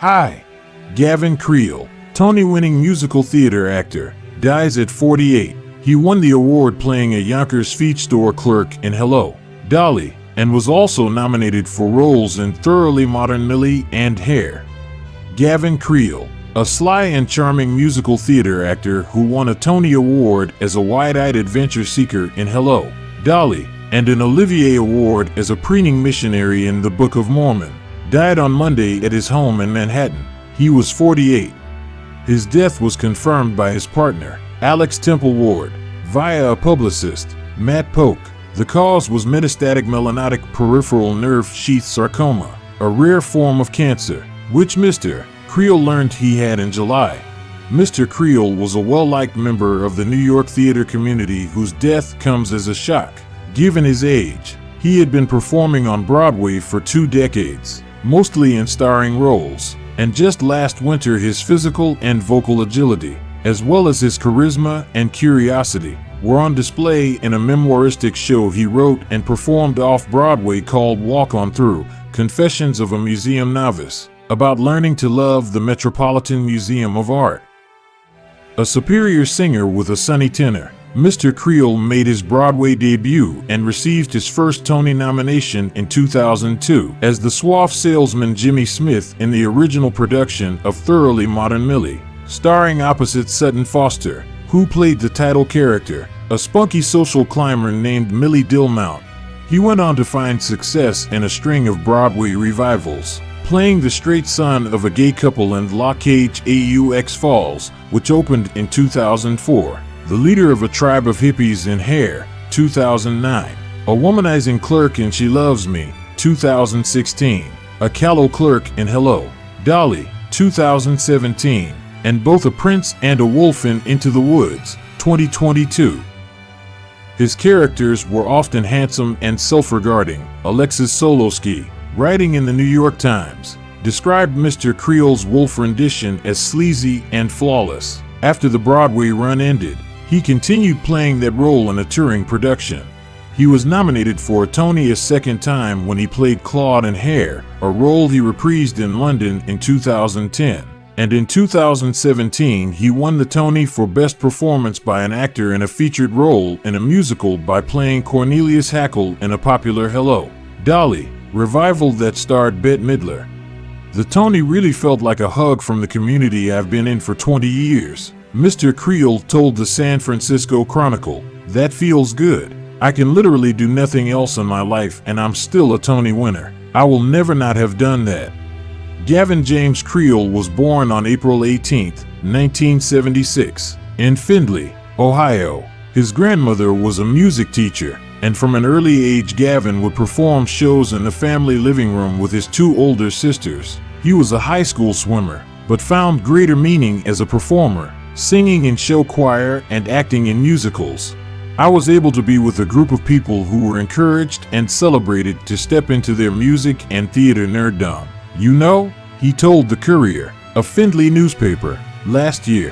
Hi. Gavin Creel, Tony-winning musical theater actor, dies at 48. He won the award playing a Yonkers feed store clerk in Hello, Dolly, and was also nominated for roles in Thoroughly Modern Millie and Hair. Gavin Creel, a sly and charming musical theater actor who won a Tony Award as a wide-eyed adventure seeker in Hello, Dolly, and an Olivier Award as a preening missionary in the Book of Mormon, died on Monday at his home in Manhattan. He was 48. His death was confirmed by his partner, Alex Temple Ward, via a publicist, Matt Polk. The cause was metastatic melanotic peripheral nerve sheath sarcoma, a rare form of cancer, which Mr. Creel learned he had in July. Mr. Creel was a well-liked member of the New York theater community whose death comes as a shock, given his age. He had been performing on Broadway for 2 decades, mostly in starring roles, and just last winter his physical and vocal agility, as well as his charisma and curiosity, were on display in a memoiristic show he wrote and performed off-Broadway called Walk On Through, Confessions of a Museum Novice, about learning to love the Metropolitan Museum of Art. A superior singer with a sunny tenor, Mr. Creel made his Broadway debut and received his first Tony nomination in 2002 as the suave salesman Jimmy Smith in the original production of Thoroughly Modern Millie, starring opposite Sutton Foster, who played the title character, a spunky social climber named Millie Dillmount. He went on to find success in a string of Broadway revivals, playing the straight son of a gay couple in La Cage aux Falls, which opened in 2004. The leader of a tribe of hippies in Hair, 2009, a womanizing clerk in She Loves Me, 2016, a callow clerk in Hello, Dolly, 2017, and both a prince and a wolf in Into the Woods, 2022. His characters were often handsome and self-regarding. Alexis Solowski, writing in the New York Times, described Mr. Creel's wolf rendition as sleazy and flawless. After the Broadway run ended, he continued playing that role in a touring production. He was nominated for a Tony a second time when he played Claude in Hair, a role he reprised in London in 2010. And in 2017 he won the Tony for Best Performance by an Actor in a Featured Role in a Musical by playing Cornelius Hackle in a popular Hello, Dolly revival that starred Bette Midler. The Tony really felt like a hug from the community I've been in for 20 years. Mr. Creel told the San Francisco Chronicle, "That feels good. I can literally do nothing else in my life and I'm still a Tony winner. I will never not have done that." Gavin James Creel was born on April 18, 1976, in Findlay, Ohio. His grandmother was a music teacher, and from an early age Gavin would perform shows in the family living room with his 2 older sisters. He was a high school swimmer, but found greater meaning as a performer, singing in show choir and acting in musicals. "I was able to be with a group of people who were encouraged and celebrated to step into their music and theater nerddom. You know," he told the Courier, a Findlay newspaper, last year.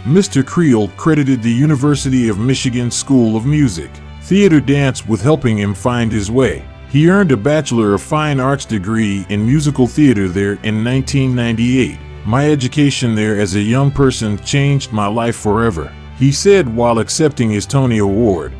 Mr. Creel credited the University of Michigan School of Music, Theater Dance with helping him find his way. He earned a Bachelor of Fine Arts degree in musical theater there in 1998. "My education there as a young person changed my life forever," he said while accepting his Tony Award.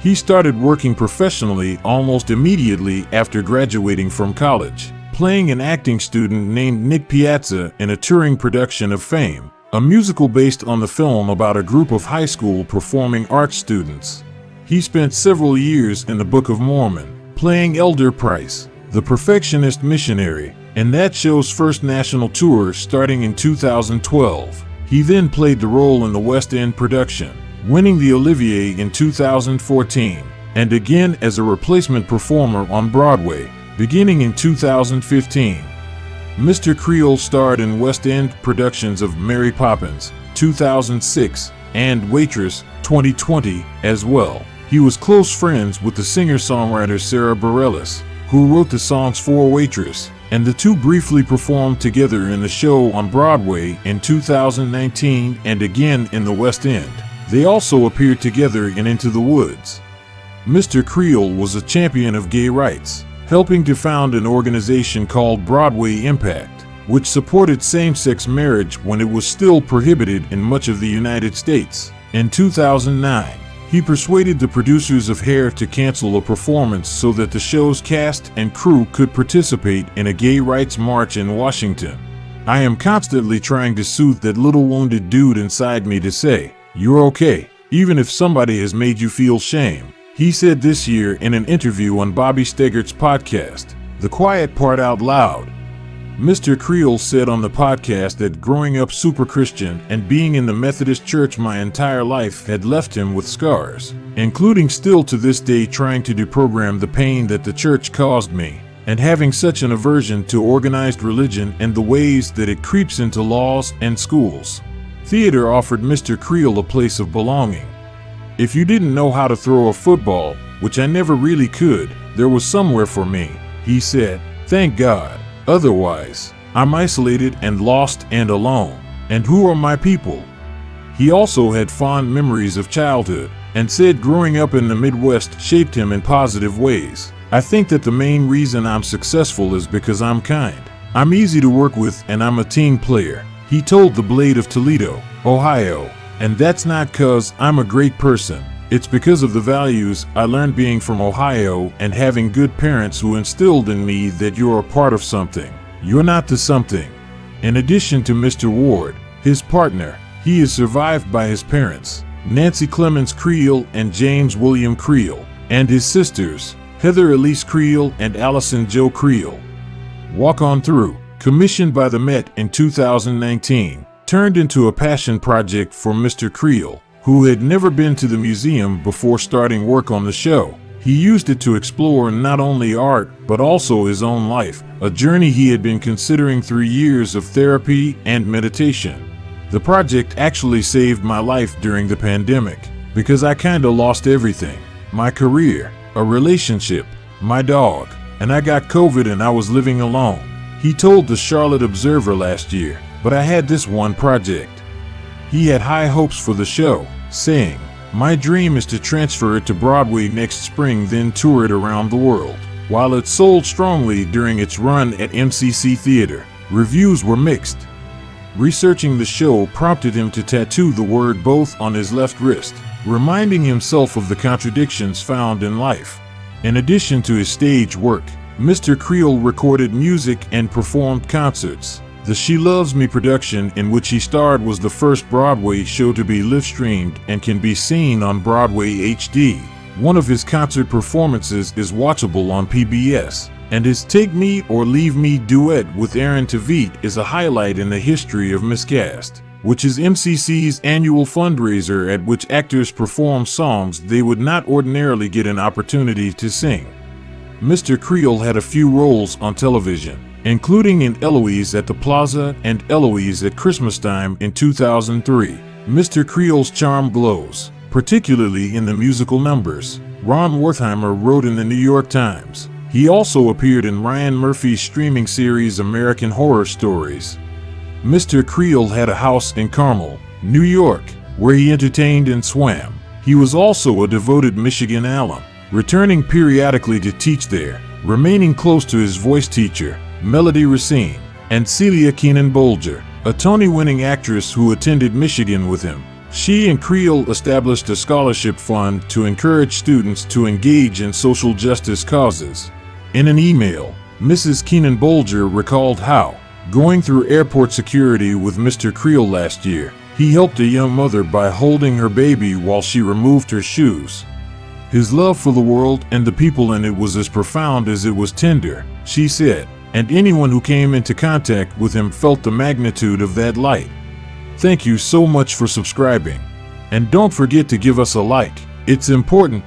He started working professionally almost immediately after graduating from college, playing an acting student named Nick Piazza in a touring production of Fame, a musical based on the film about a group of high school performing arts students. He spent several years in the Book of Mormon, playing Elder Price, the perfectionist missionary, in that show's first national tour starting in 2012. He then played the role in the West End production, winning the Olivier in 2014, and again as a replacement performer on Broadway, beginning in 2015. Mr. Creel starred in West End productions of Mary Poppins, 2006, and Waitress, 2020, as well. He was close friends with the singer-songwriter Sarah Bareilles, who wrote the songs for Waitress, and the two briefly performed together in the show on Broadway in 2019 and again in the West End. They also appeared together in Into the Woods. Mr. Creel was a champion of gay rights, helping to found an organization called Broadway Impact. which supported same-sex marriage when it was still prohibited in much of the United States. In 2009, he persuaded the producers of Hair to cancel a performance so that the show's cast and crew could participate in a gay rights march in Washington. I am constantly trying to soothe that little wounded dude inside me to say, "You're okay, even if somebody has made you feel shame," he said this year in an interview on Bobby Steggert's podcast, The Quiet Part Out Loud. Mr. Creel said on the podcast that growing up super Christian and being in the Methodist Church my entire life had left him with scars, including still to this day trying to deprogram the pain that the church caused me, and having such an aversion to organized religion and the ways that it creeps into laws and schools. Theater offered Mr. Creel a place of belonging. If you didn't know how to throw a football, which I never really could, there was somewhere for me, he said. Thank God. Otherwise, I'm isolated and lost and alone. And who are my people? He also had fond memories of childhood and said growing up in the Midwest shaped him in positive ways. I think that the main reason I'm successful is because I'm kind. I'm easy to work with and I'm a team player, he told the Blade of Toledo, Ohio. And that's not 'cause I'm a great person. It's because of the values I learned being from Ohio and having good parents who instilled in me that you're a part of something. You're not the something. In addition to Mr. Ward, his partner, he is survived by his parents, Nancy Clemens Creel and James William Creel, and his sisters, Heather Elise Creel and Allison Jo Creel. Walk On Through, commissioned by the Met in 2019, turned into a passion project for Mr. Creel, who had never been to the museum before starting work on the show. He used it to explore not only art, but also his own life, a journey he had been considering through years of therapy and meditation. The project actually saved my life during the pandemic, because I kinda lost everything. My career, a relationship, my dog, and I got COVID and I was living alone. He told the Charlotte Observer last year, but I had this one project. He had high hopes for the show, saying, "My dream is to transfer it to Broadway next spring, then tour it around the world." While it sold strongly during its run at MCC Theater, reviews were mixed. Researching the show prompted him to tattoo the word both on his left wrist, reminding himself of the contradictions found in life. In addition to his stage work, Mr. Creel recorded music and performed concerts. The She Loves Me production in which he starred was the first Broadway show to be live-streamed and can be seen on Broadway HD. One of his concert performances is watchable on PBS, and his Take Me or Leave Me duet with Aaron Tveit is a highlight in the history of Miscast, which is MCC's annual fundraiser at which actors perform songs they would not ordinarily get an opportunity to sing. Mr. Creel had a few roles on television, including in Eloise at the Plaza and Eloise at Christmastime in 2003. Mr. Creel's charm glows, particularly in the musical numbers, Ron Wertheimer wrote in the New York Times. He also appeared in Ryan Murphy's streaming series American Horror Stories. Mr. Creel had a house in Carmel, New York, where he entertained and swam. He was also a devoted Michigan alum, returning periodically to teach there, remaining close to his voice teacher, Melody Racine, and Celia Keenan-Bolger, a Tony-winning actress who attended Michigan with him. She and Creel established a scholarship fund to encourage students to engage in social justice causes. In an email, Mrs. Keenan-Bolger recalled how, going through airport security with Mr. Creel last year, he helped a young mother by holding her baby while she removed her shoes. His love for the world and the people in it was as profound as it was tender, she said, and anyone who came into contact with him felt the magnitude of that light. Thank you so much for subscribing. And don't forget to give us a like. It's important.